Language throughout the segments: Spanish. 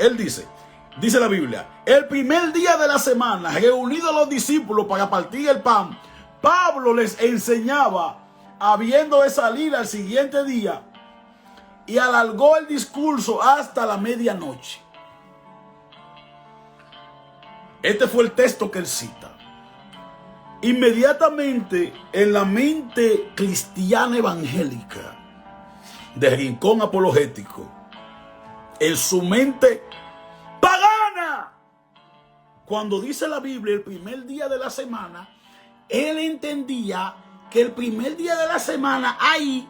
Él dice la Biblia, el primer día de la semana, reunidos los discípulos para partir el pan, Pablo les enseñaba, habiendo de salir al siguiente día, y alargó el discurso hasta la medianoche. Este fue el texto que él cita. Inmediatamente en la mente cristiana evangélica de Rincón Apologético, en su mente pagana, cuando dice la Biblia el primer día de la semana, él entendía que el primer día de la semana ahí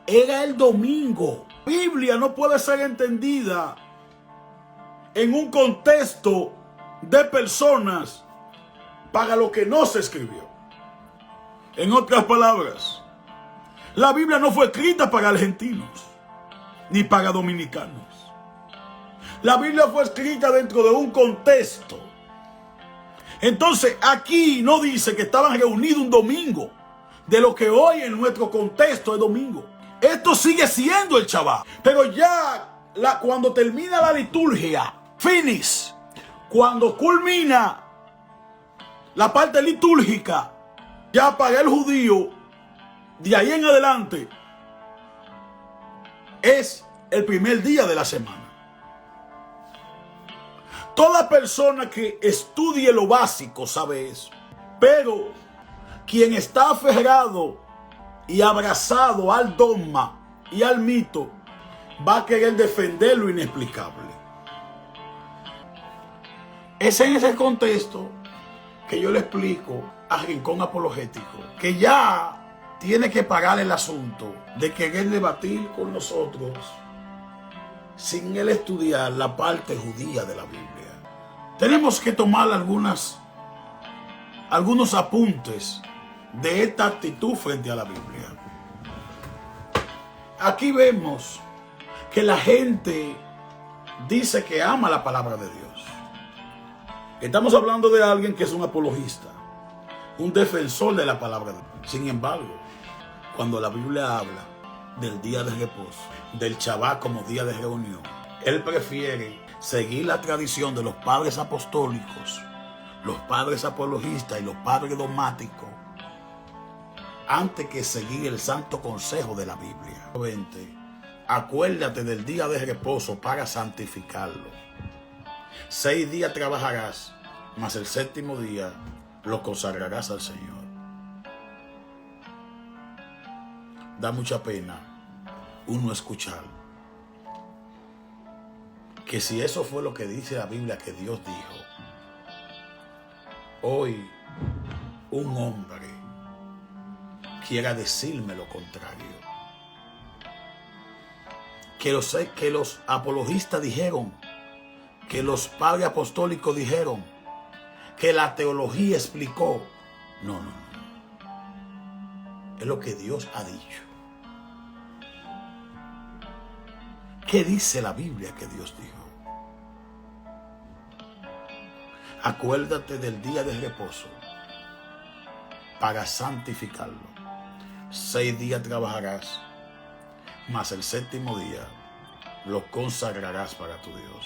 era el domingo. La Biblia no puede ser entendida en un contexto de personas para lo que no se escribió. En otras palabras, la Biblia no fue escrita para argentinos ni para dominicanos. La Biblia fue escrita dentro de un contexto. Entonces aquí no dice que estaban reunidos un domingo, de lo que hoy en nuestro contexto es domingo. Esto sigue siendo el Shabbat. Pero ya cuando termina la liturgia, finish, cuando culmina la parte litúrgica, ya para el judío, de ahí en adelante, es el primer día de la semana. Toda persona que estudie lo básico sabe eso. Pero quien está aferrado y abrazado al dogma y al mito, va a querer defender lo inexplicable. Es en ese contexto que yo le explico a Rincón Apologético que ya tiene que pagar el asunto de querer debatir con nosotros sin él estudiar la parte judía de la Biblia. Tenemos que tomar algunos apuntes de esta actitud frente a la Biblia. Aquí vemos que la gente dice que ama la palabra de Dios. Estamos hablando de alguien que es un apologista, un defensor de la palabra de Dios. Sin embargo, cuando la Biblia habla del día de reposo, del Shabbat como día de reunión, él prefiere seguir la tradición de los padres apostólicos, los padres apologistas y los padres dogmáticos, antes que seguir el santo consejo de la Biblia. 20. Acuérdate del día de reposo para santificarlo. 6 días trabajarás, mas el séptimo día lo consagrarás al Señor. Da mucha pena uno escuchar que si eso fue lo que dice la Biblia que Dios dijo, hoy un hombre quiera decirme lo contrario. Que los apologistas dijeron, que los padres apostólicos dijeron, que la teología explicó. No. Es lo que Dios ha dicho. ¿Qué dice la Biblia que Dios dijo? Acuérdate del día de reposo para santificarlo. 6 días trabajarás, mas el séptimo día lo consagrarás para tu Dios.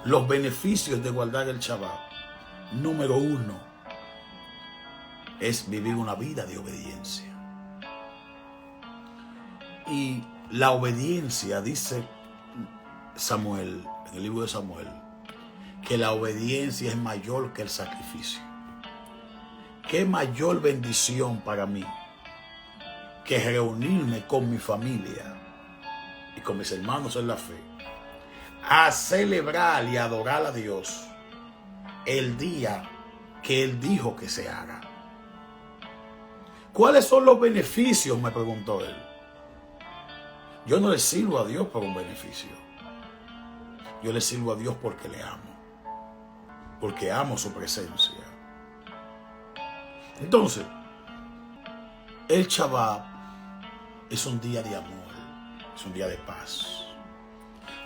Los beneficios de guardar el Shabbat, número 1, es vivir una vida de obediencia. Y la obediencia, dice Samuel, en el libro de Samuel, que la obediencia es mayor que el sacrificio. ¿Qué mayor bendición para mí que reunirme con mi familia y con mis hermanos en la fe a celebrar y adorar a Dios el día que Él dijo que se haga? ¿Cuáles son los beneficios?, me preguntó él. Yo no le sirvo a Dios por un beneficio. Yo le sirvo a Dios porque le amo. Porque amo su presencia. Entonces, el Shabbat es un día de amor, es un día de paz,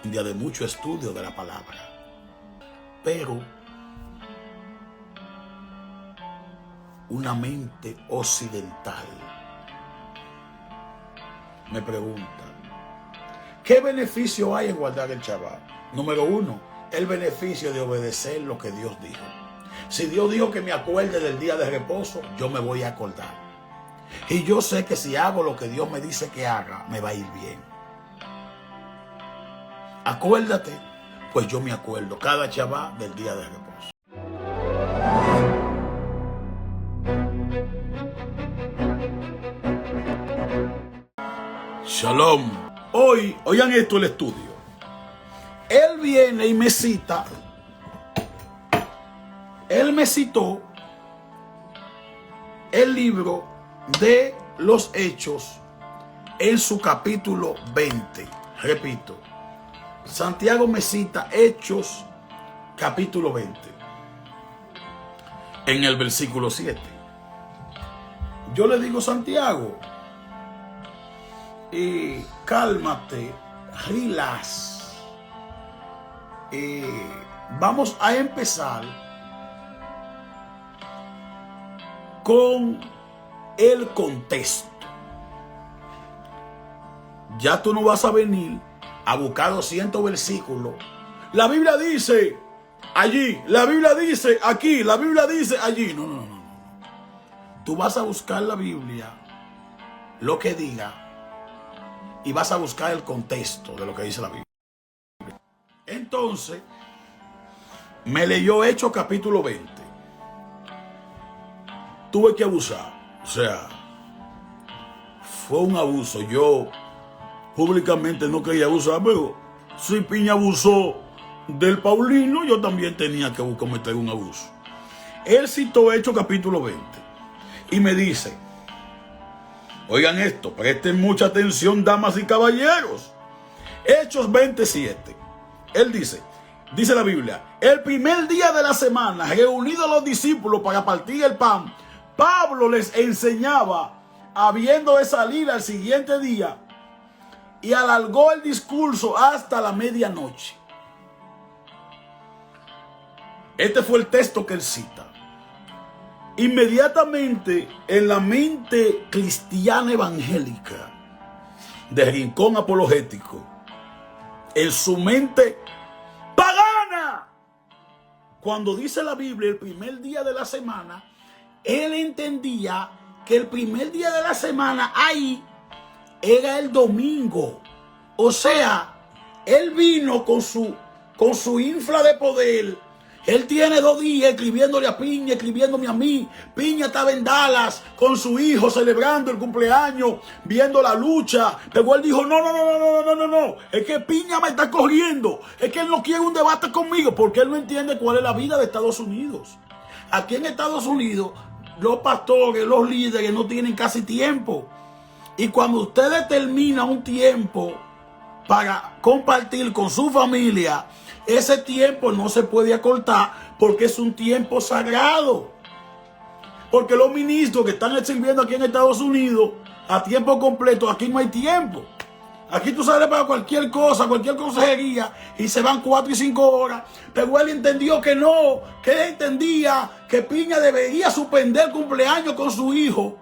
un día de mucho estudio de la palabra. Pero una mente occidental me pregunta, ¿Qué beneficio hay en guardar el Shabbat? Número uno, el beneficio de obedecer lo que Dios dijo. Si Dios dijo que me acuerde del día de reposo, yo me voy a acordar. Y yo sé que si hago lo que Dios me dice que haga, me va a ir bien. Acuérdate, pues yo me acuerdo cada Shabbat del día de reposo. Shalom. Hoy, oigan esto, el estudio. Él viene y me cita. Él me citó el libro de los Hechos en su capítulo 20. Repito, Santiago me cita Hechos capítulo 20 en el versículo 7. Yo le digo, Santiago, cálmate, relax. Vamos a empezar con el contexto. Ya tú no vas a venir a buscar 200 versículos. La Biblia dice allí, la Biblia dice aquí, la Biblia dice allí. No. Tú vas a buscar la Biblia, lo que diga, y vas a buscar el contexto de lo que dice la Biblia. Entonces, me leyó Hechos capítulo 20. Tuve que abusar. O sea, fue un abuso. Yo públicamente no quería abusar, pero si Piña abusó del Paulino, yo también tenía que cometer un abuso. Él citó Hechos capítulo 20 y me dice, oigan esto, presten mucha atención, damas y caballeros. Hechos 27. Él dice la Biblia, el primer día de la semana, reunidos los discípulos para partir el pan, Pablo les enseñaba, habiendo de salir al siguiente día, y alargó el discurso hasta la medianoche. Este fue el texto que él cita. Inmediatamente en la mente cristiana evangélica de Rincón Apologético, en su mente pagana, cuando dice la Biblia el primer día de la semana, él entendía que el primer día de la semana ahí era el domingo. O sea, él vino con su infla de poder. Él tiene 2 días escribiéndole a Piña, escribiéndome a mí. Piña estaba en Dallas con su hijo celebrando el cumpleaños, viendo la lucha. Pero él dijo, no. Es que Piña me está corriendo. Es que él no quiere un debate conmigo porque él no entiende cuál es la vida de Estados Unidos. Aquí en Estados Unidos, los pastores, los líderes no tienen casi tiempo. Y cuando usted determina un tiempo para compartir con su familia, ese tiempo no se puede acortar porque es un tiempo sagrado. Porque los ministros que están sirviendo aquí en Estados Unidos a tiempo completo, aquí no hay tiempo. Aquí tú sales para cualquier cosa, cualquier consejería y se van 4 y 5 horas. Pero él entendió que no, que él entendía que Piña debería suspender el cumpleaños con su hijo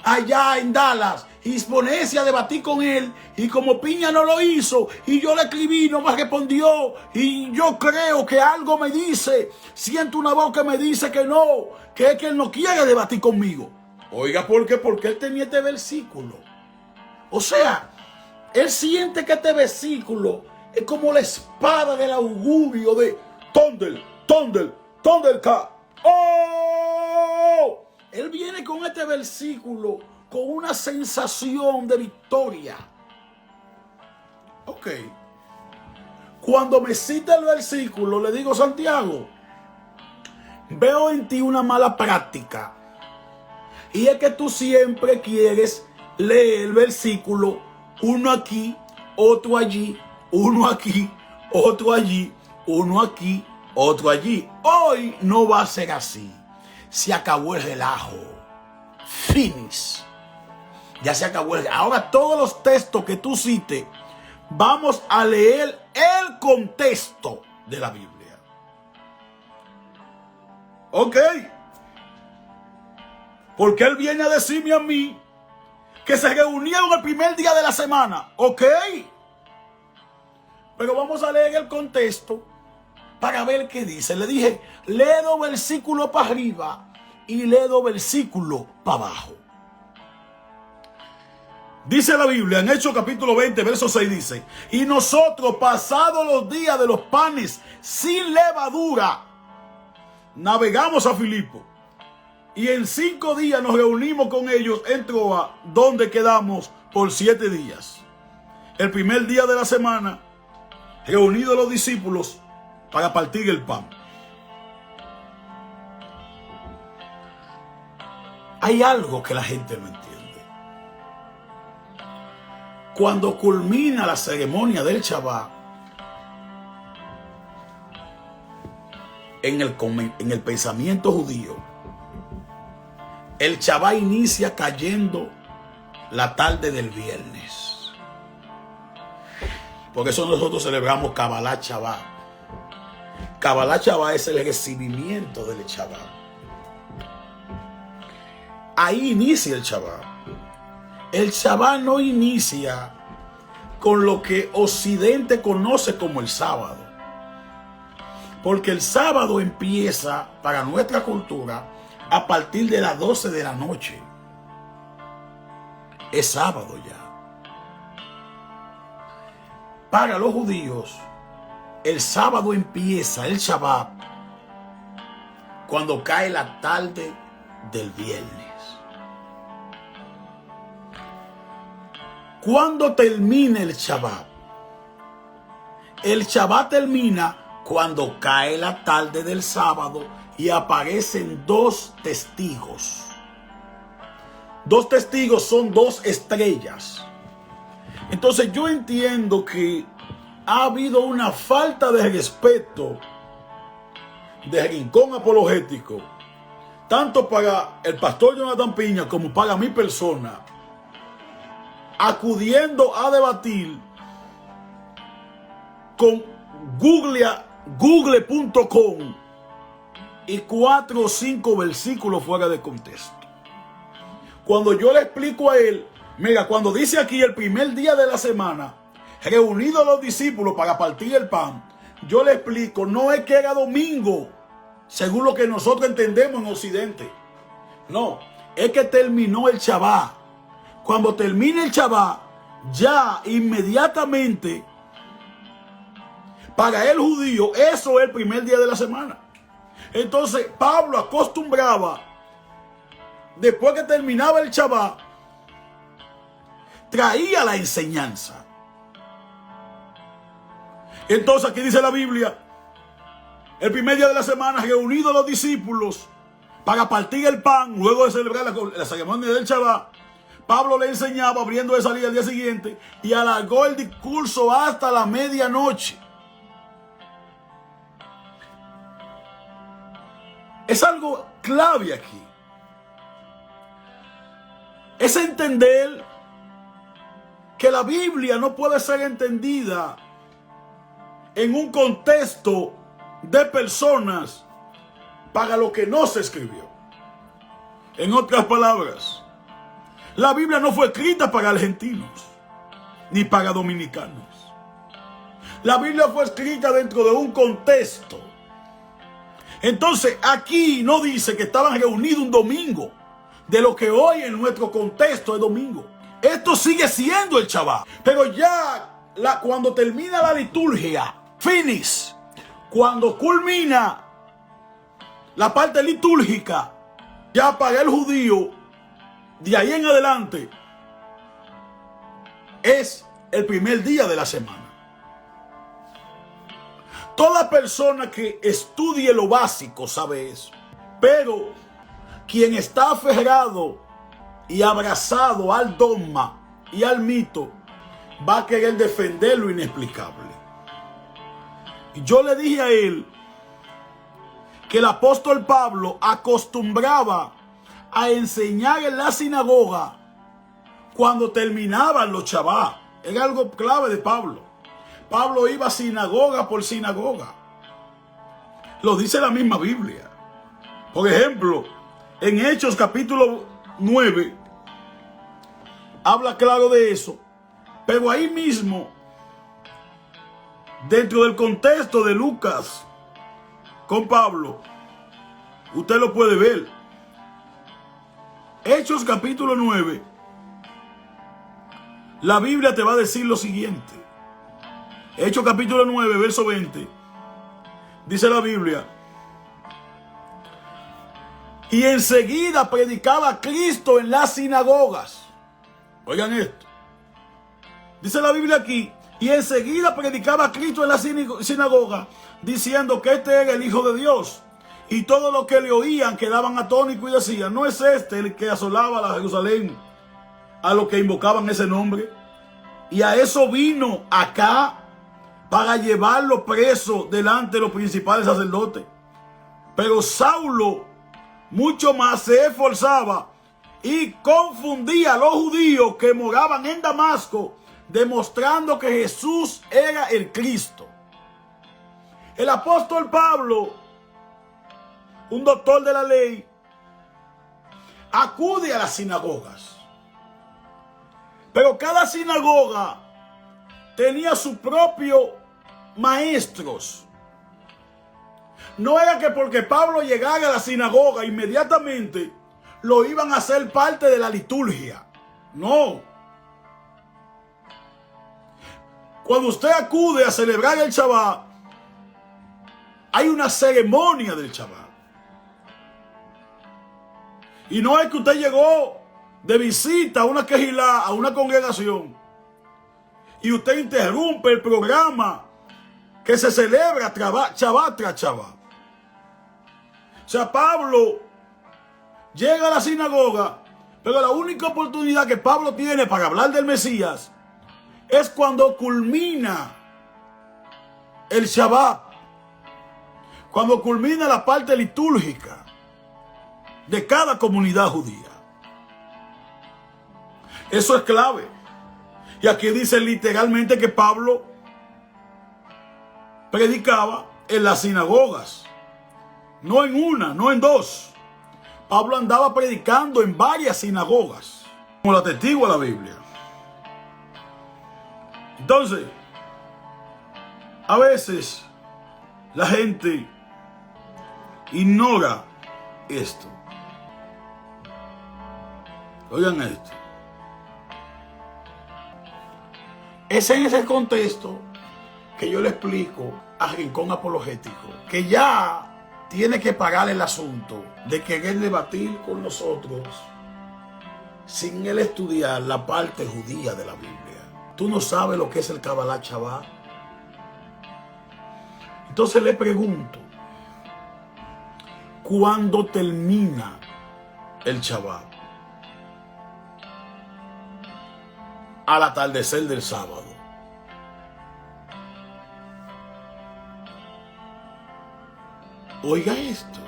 allá en Dallas y ponerse a debatir con él. Y como Piña no lo hizo y yo le escribí, no me respondió, y yo creo que algo me dice, siento una voz que me dice que no, que es que él no quiere debatir conmigo. Oiga, ¿por qué? Porque él tenía este versículo. O sea, él siente que este versículo es como la espada del augurio de Thundercat. ¡Oh! Él viene con este versículo con una sensación de victoria. Ok. Cuando me cita el versículo, le digo, Santiago, veo en ti una mala práctica. Y es que tú siempre quieres leer el versículo, uno aquí, otro allí, uno aquí, otro allí, uno aquí, otro allí. Hoy no va a ser así. Se acabó el relajo. Finish. Ya se acabó el relajo. Ahora todos los textos que tú cites, vamos a leer el contexto de la Biblia. Ok. Porque él viene a decirme a mí que se reunieron el primer día de la semana. Ok. Pero vamos a leer el contexto para ver qué dice. Le dije, lee 2 versículos para arriba y lee 2 versículos para abajo. Dice la Biblia en Hechos capítulo 20, verso 6 dice, y nosotros pasados los días de los panes sin levadura, navegamos a Filipo. Y en 5 días nos reunimos con ellos en Troa, donde quedamos por 7 días. El primer día de la semana, reunidos los discípulos para partir el pan. Hay algo que la gente no entiende. Cuando culmina la ceremonia del Shabbat, en el pensamiento judío, el Shabbat inicia cayendo la tarde del viernes. Por eso nosotros celebramos Kabbalah Shabbat. Kabbalah Shabbat es el recibimiento del Shabbat. Ahí inicia el Shabbat. El Shabbat no inicia con lo que Occidente conoce como el sábado. Porque el sábado empieza, para nuestra cultura, a partir de las 12 de la noche. Es sábado ya. Para los judíos, el sábado empieza, el Shabbat, cuando cae la tarde del viernes. ¿Cuándo termina el Shabbat? El Shabbat termina cuando cae la tarde del sábado y aparecen 2 testigos. 2 testigos son 2 estrellas. Entonces yo entiendo que ha habido una falta de respeto de Rincón Apologético, tanto para el pastor Jonathan Piña como para mi persona, acudiendo a debatir con google.com y 4 o 5 versículos fuera de contexto. Cuando yo le explico a él, mira, cuando dice aquí el primer día de la semana, reunidos los discípulos para partir el pan, yo le explico, no es que era domingo, según lo que nosotros entendemos en Occidente. No, es que terminó el Shabbat. Cuando termine el Shabbat, ya inmediatamente, para el judío, eso es el primer día de la semana. Entonces, Pablo acostumbraba, después que terminaba el Shabbat, traía la enseñanza. Entonces, aquí dice la Biblia, el primer día de la semana, reunidos los discípulos para partir el pan, luego de celebrar la ceremonia del Shabbat, Pablo le enseñaba abriendo de salida al día siguiente y alargó el discurso hasta la medianoche. Es algo clave aquí. Es entender que la Biblia no puede ser entendida en un contexto de personas para lo que no se escribió. En otras palabras, la Biblia no fue escrita para argentinos ni para dominicanos. La Biblia fue escrita dentro de un contexto. Entonces aquí no dice que estaban reunidos un domingo, de lo que hoy en nuestro contexto es domingo. Esto sigue siendo el Shabbat. Pero ya cuando termina la liturgia, finish, cuando culmina la parte litúrgica, ya para el judío, de ahí en adelante, es el primer día de la semana. Toda persona que estudie lo básico sabe eso. Pero quien está aferrado y abrazado al dogma y al mito, va a querer defender lo inexplicable. Y yo le dije a él que el apóstol Pablo acostumbraba a enseñar en la sinagoga cuando terminaban los Shabbat. Era algo clave de Pablo. Pablo iba sinagoga por sinagoga. Lo dice la misma Biblia. Por ejemplo, en Hechos capítulo 9, habla claro de eso. Pero ahí mismo, dentro del contexto de Lucas con Pablo, usted lo puede ver. Hechos capítulo 9, la Biblia te va a decir lo siguiente. Hechos capítulo 9, verso 20, dice la Biblia: y enseguida predicaba Cristo en las sinagogas. Oigan esto. Dice la Biblia aquí: y enseguida predicaba Cristo en la sinagoga, diciendo que este era el Hijo de Dios. Y todos los que le oían quedaban atónitos y decían: ¿no es este el que asolaba a Jerusalén a los que invocaban ese nombre? Y a eso vino acá, para llevarlo preso delante de los principales sacerdotes. Pero Saulo mucho más se esforzaba y confundía a los judíos que moraban en Damasco, demostrando que Jesús era el Cristo. El apóstol Pablo, un doctor de la ley, acude a las sinagogas. Pero cada sinagoga tenía sus propios maestros. No era que porque Pablo llegara a la sinagoga inmediatamente lo iban a hacer parte de la liturgia. No. Cuando usted acude a celebrar el Shabbat, hay una ceremonia del Shabbat. Y no es que usted llegó de visita a una quejilá, a una congregación, y usted interrumpe el programa que se celebra Shabbat tras Shabbat. O sea, Pablo llega a la sinagoga, pero la única oportunidad que Pablo tiene para hablar del Mesías es cuando culmina el Shabbat, cuando culmina la parte litúrgica de cada comunidad judía. Eso es clave. Y aquí dice literalmente que Pablo predicaba en las sinagogas. No en una, no en dos. Pablo andaba predicando en varias sinagogas, como lo atestigua la Biblia. Entonces, a veces la gente ignora esto. Oigan esto. Es en ese contexto que yo le explico a Rincón Apologético que ya tiene que pagar el asunto de querer debatir con nosotros sin él estudiar la parte judía de la Biblia. Tú no sabes lo que es el Kabbalah Shabbat. Entonces le pregunto, ¿cuándo termina el Shabbat? Al atardecer del sábado. Oiga esto.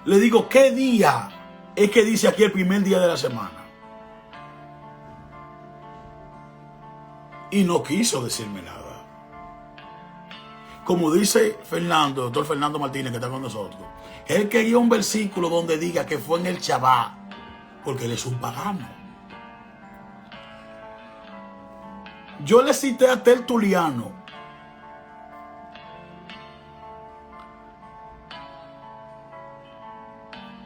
Le digo, ¿qué día es que dice aquí el primer día de la semana? Y no quiso decirme nada. Como dice Fernando, doctor Fernando Martínez, que está con nosotros, él quería un versículo donde diga que fue en el Shabbat, porque él es un pagano. Yo le cité a Tertuliano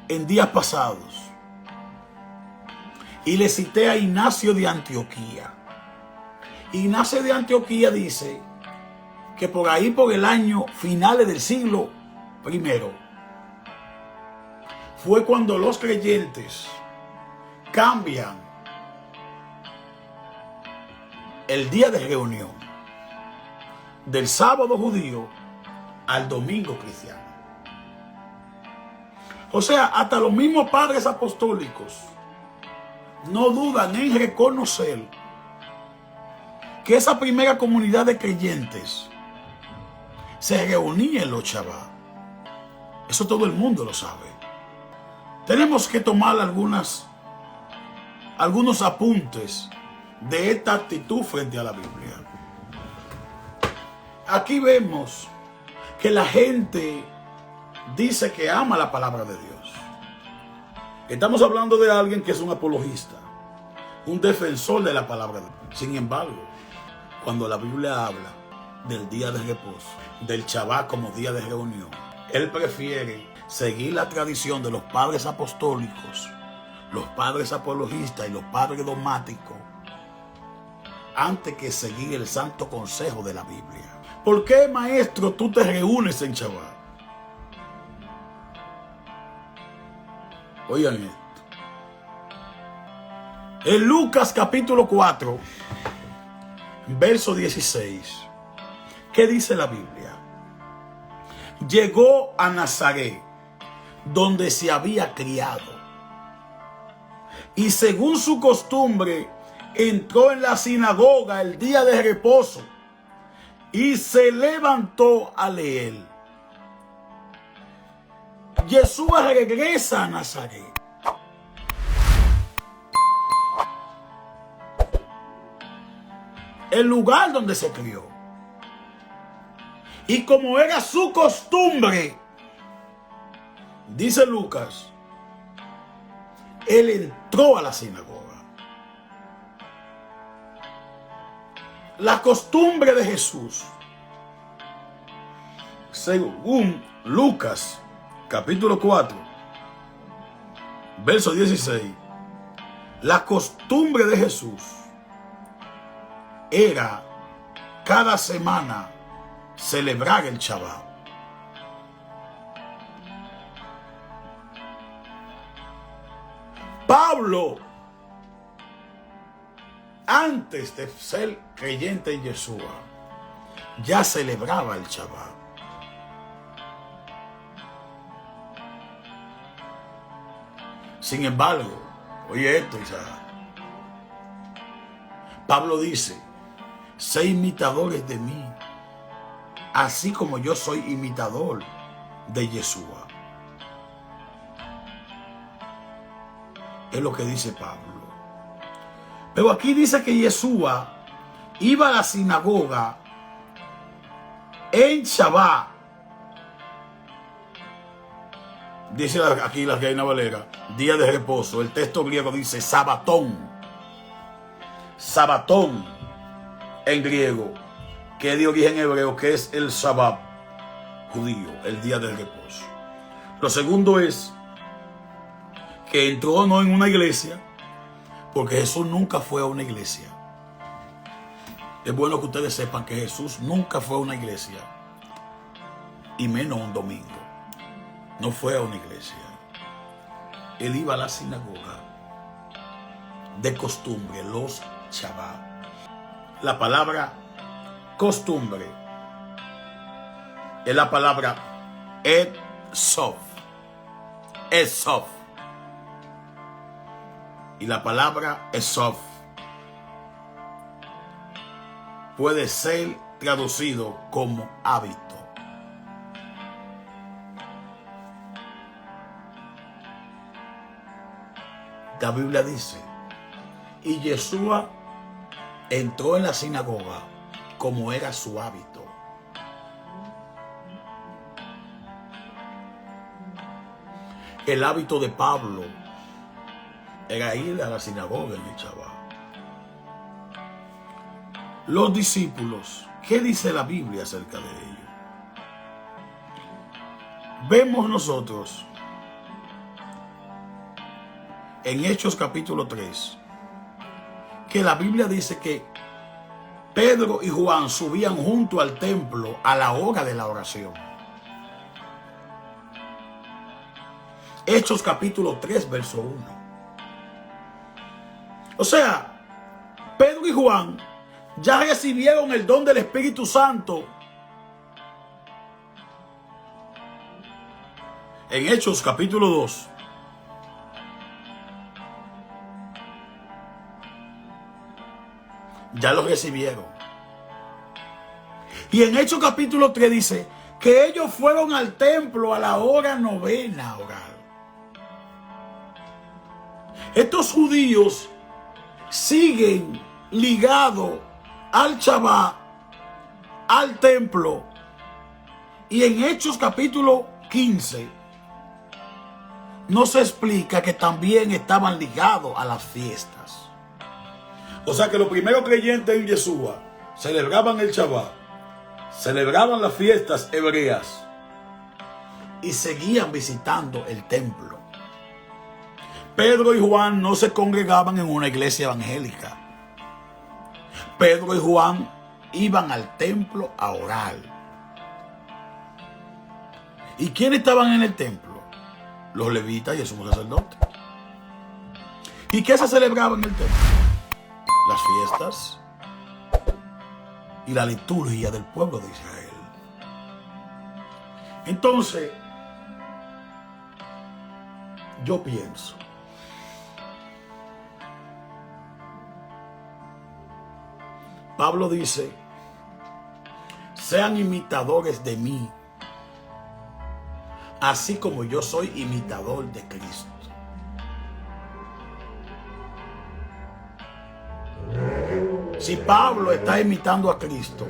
en días pasados y le cité a Ignacio de Antioquía. Ignacio de Antioquía dice que por ahí, por el año finales del siglo I, fue cuando los creyentes cambian el día de reunión del sábado judío al domingo cristiano. O sea, hasta los mismos padres apostólicos no dudan en reconocer que esa primera comunidad de creyentes se reunía en los Shabbat. Eso todo el mundo lo sabe. Tenemos que tomar algunos apuntes de esta actitud frente a la Biblia. Aquí vemos que la gente dice que ama la palabra de Dios. Estamos hablando de alguien que es un apologista, un defensor de la palabra de Dios. Sin embargo, Cuando la Biblia habla del día de reposo, del Shabbat como día de reunión, él prefiere seguir la tradición de los padres apostólicos, los padres apologistas y los padres dogmáticos, antes que seguir el santo consejo de la Biblia. ¿Por qué, maestro, tú te reúnes en Shabbat? Oigan esto. En Lucas capítulo 4, verso 16, ¿qué dice la Biblia? Llegó a Nazaret, donde se había criado, y según su costumbre, entró en la sinagoga el día de reposo y se levantó a leer. Yeshua regresa a Nazaret. El lugar donde se crió. Y como era su costumbre, dice Lucas, él entró a la sinagoga. La costumbre de Jesús, según Lucas capítulo 4, verso 16, la costumbre de Jesús era cada semana celebrar el Shabbat. Pablo, antes de ser creyente en Yeshua, ya celebraba el Shabbat. Sin embargo, oye esto, Isaac. Pablo dice: sé imitadores de mí, así como yo soy imitador de Yeshua. Es lo que dice Pablo. Pero aquí dice que Yeshua iba a la sinagoga en Shabbat. Dice aquí la Reina Valera, día de reposo. El texto griego dice sabatón. Sabatón en griego, que es de origen hebreo, que es el Shabbat judío, el día del reposo. Lo segundo es que entró no en una iglesia, porque Jesús nunca fue a una iglesia. Es bueno que ustedes sepan que Jesús nunca fue a una iglesia, y menos un domingo. No fue a una iglesia. Él iba a la sinagoga de costumbre, los Shabbat. La palabra costumbre es la palabra esof. Esof. Y la palabra esof puede ser traducido como hábito. La Biblia dice: y Yeshua entró en la sinagoga como era su hábito. El hábito de Pablo era ir a la sinagoga en el Shabbat. Los discípulos, ¿qué dice la Biblia acerca de ellos? Vemos nosotros en Hechos capítulo 3 que la Biblia dice que Pedro y Juan subían junto al templo a la hora de la oración. Hechos capítulo 3 verso 1. O sea, Pedro y Juan ya recibieron el don del Espíritu Santo en Hechos capítulo 2. Ya lo recibieron. Y en Hechos capítulo 3 dice que ellos fueron al templo a la hora novena a orar. Estos judíos siguen ligados al Shabbat, al templo. Y en Hechos capítulo 15 nos explica que también estaban ligados a las fiestas. O sea que los primeros creyentes en Yeshua celebraban el Shabbat, celebraban las fiestas hebreas y seguían visitando el templo. Pedro y Juan no se congregaban en una iglesia evangélica. Pedro y Juan iban al templo a orar. ¿Y quiénes estaban en el templo? Los levitas y el sumo sacerdote. ¿Y qué se celebraba en el templo? Las fiestas y la liturgia del pueblo de Israel. Entonces, yo pienso, Pablo dice, sean imitadores de mí, así como yo soy imitador de Cristo. Si Pablo está imitando a Cristo,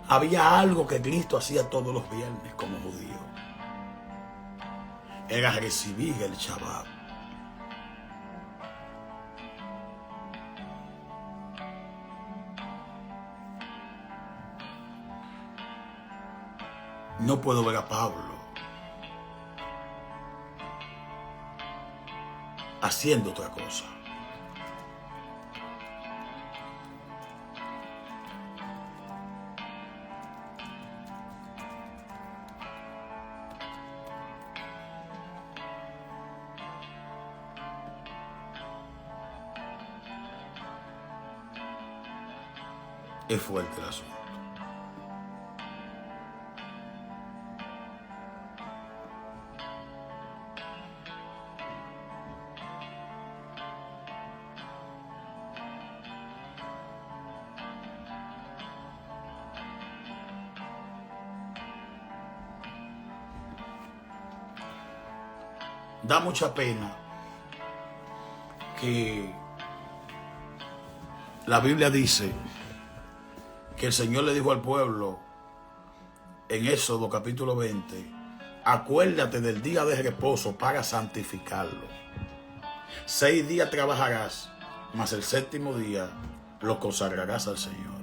había algo que Cristo hacía todos los viernes como judío. Era recibir el Shabbat. No puedo ver a Pablo haciendo otra cosa. Es fuerte el asunto. Da mucha pena que la Biblia dice que el Señor le dijo al pueblo en Éxodo capítulo 20, acuérdate del día de reposo para santificarlo. 6 días trabajarás, mas el séptimo día lo consagrarás al Señor.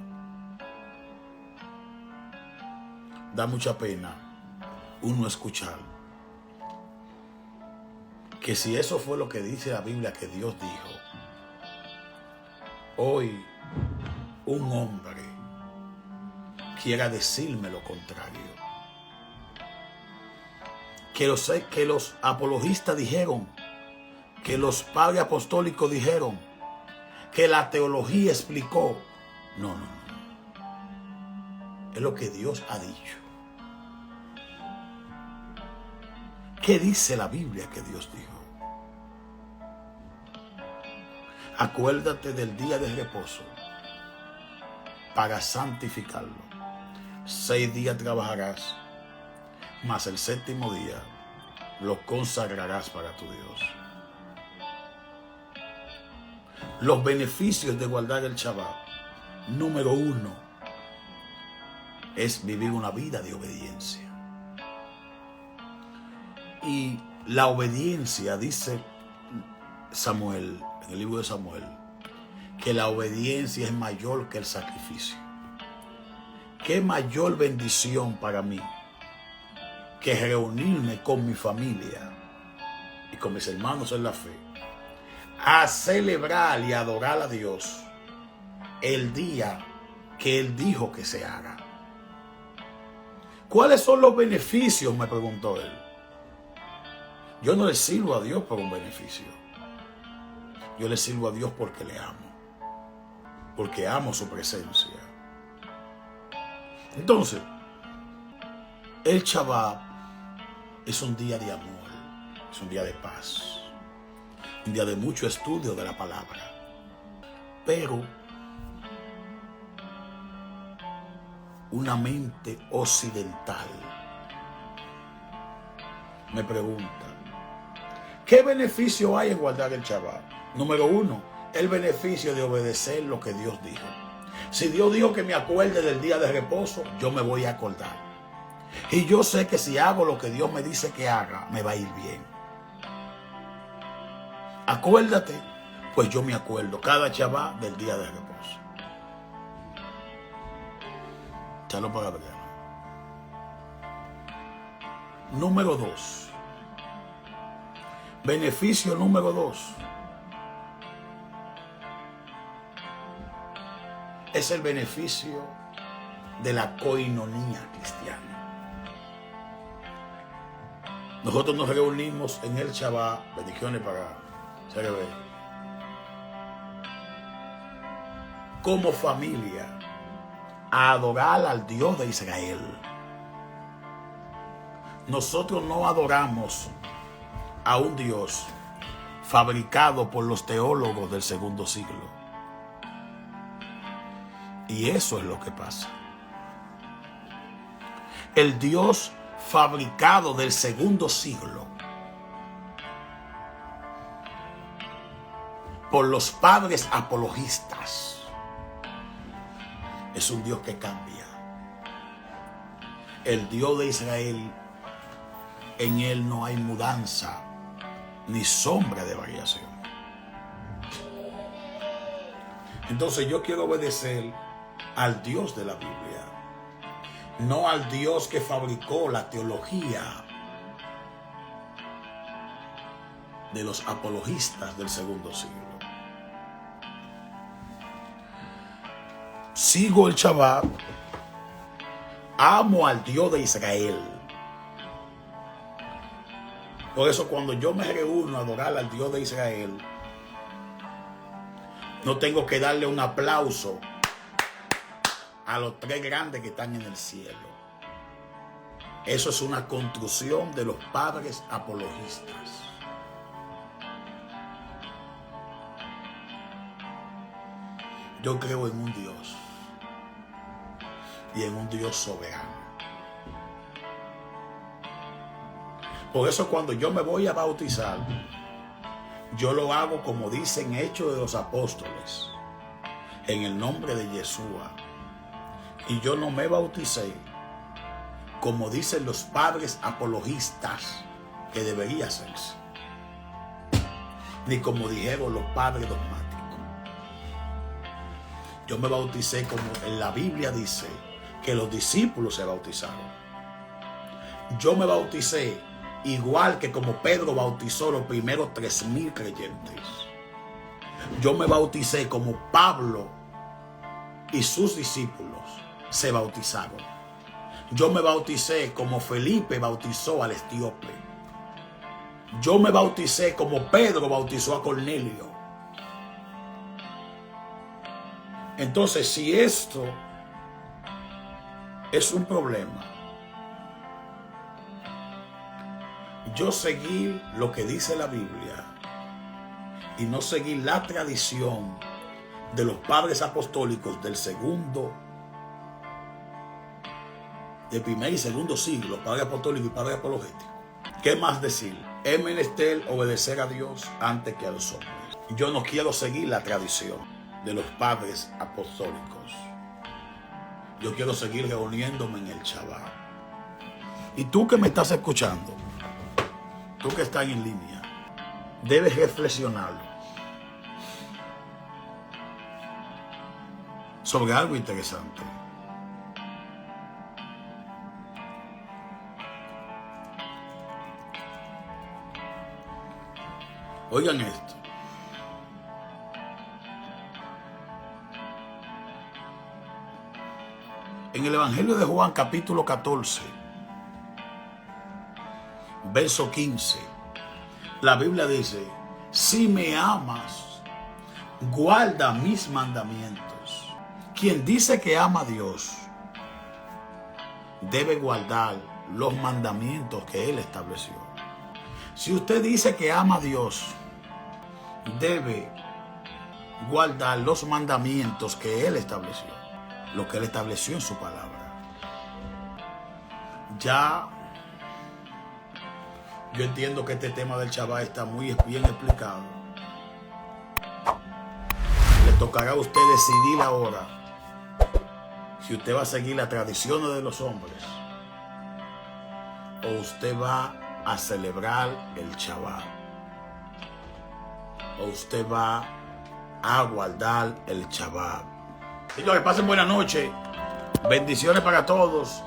Da mucha pena uno escuchar que si eso fue lo que dice la Biblia que Dios dijo, hoy un hombre quiera decirme lo contrario. Que los apologistas dijeron, que los padres apostólicos dijeron, que la teología explicó. No. Es lo que Dios ha dicho. ¿Qué dice la Biblia que Dios dijo? Acuérdate del día de reposo para santificarlo. 6 días trabajarás, mas el séptimo día lo consagrarás para tu Dios. Los beneficios de guardar el Shabbat, número 1, es vivir una vida de obediencia. Y la obediencia, dice Samuel, en el libro de Samuel, que la obediencia es mayor que el sacrificio. ¿Qué mayor bendición para mí que reunirme con mi familia y con mis hermanos en la fe a celebrar y adorar a Dios el día que Él dijo que se haga? ¿Cuáles son los beneficios?, me preguntó él. Yo no le sirvo a Dios por un beneficio. Yo le sirvo a Dios porque le amo. Porque amo su presencia. Entonces, el Shabbat es un día de amor, es un día de paz, un día de mucho estudio de la palabra. Pero una mente occidental me pregunta, ¿qué beneficio hay en guardar el Shabbat? Número 1, el beneficio de obedecer lo que Dios dijo. Si Dios dijo que me acuerde del día de reposo, yo me voy a acordar. Y yo sé que si hago lo que Dios me dice que haga, me va a ir bien. Acuérdate Pues yo me acuerdo cada Shabbat del día de reposo. Chalo para ver. Número 2. Beneficio número 2. Es el beneficio de la coinonía cristiana. Nosotros nos reunimos en el Shabbat, bendiciones para CRB, como familia, a adorar al Dios de Israel. Nosotros no adoramos a un Dios fabricado por los teólogos del segundo siglo. Y eso es lo que pasa. El Dios fabricado del segundo siglo por los padres apologistas es un Dios que cambia. El Dios de Israel, en él no hay mudanza ni sombra de variación. Entonces yo quiero obedecer al Dios de la Biblia, no al Dios que fabricó la teología de los apologistas del segundo siglo. Sigo el Shabbat, amo al Dios de Israel. Por eso cuando yo me reúno a adorar al Dios de Israel, no tengo que darle un aplauso a los tres grandes que están en el cielo. Eso es una construcción de los padres apologistas. Yo creo en un Dios y en un Dios soberano. Por eso cuando yo me voy a bautizar, yo lo hago como dicen Hechos de los Apóstoles, en el nombre de Yeshua. Y yo no me bauticé como dicen los padres apologistas que debería hacerse, ni como dijeron los padres dogmáticos. Yo me bauticé como en la Biblia dice que los discípulos se bautizaron. Yo me bauticé igual que como Pedro bautizó los primeros 3,000 creyentes. Yo me bauticé como Pablo y sus discípulos se bautizaron. Yo me bauticé como Felipe bautizó al etíope. Yo me bauticé como Pedro bautizó a Cornelio. Entonces, si esto es un problema, yo seguir lo que dice la Biblia y no seguir la tradición de los padres apostólicos del primer y segundo siglo, padre apostólico y padre apologético. ¿Qué más decir? Es menester obedecer a Dios antes que a los hombres. Yo no quiero seguir la tradición de los padres apostólicos. Yo quiero seguir reuniéndome en el Shabbat. Y tú que me estás escuchando, tú que estás en línea, debes reflexionar sobre algo interesante. Oigan esto. En el Evangelio de Juan, capítulo 14, verso 15, la Biblia dice: si me amas, guarda mis mandamientos. Quien dice que ama a Dios debe guardar los mandamientos que Él estableció. Si usted dice que ama a Dios, debe guardar los mandamientos que Él estableció, lo que Él estableció en su palabra. Ya yo entiendo que este tema del Shabbat está muy bien explicado. Le tocará a usted decidir ahora si usted va a seguir las tradiciones de los hombres o usted va a celebrar el Shabbat, o usted va a guardar el Shabbat. Señores, pasen buena noche. Bendiciones para todos.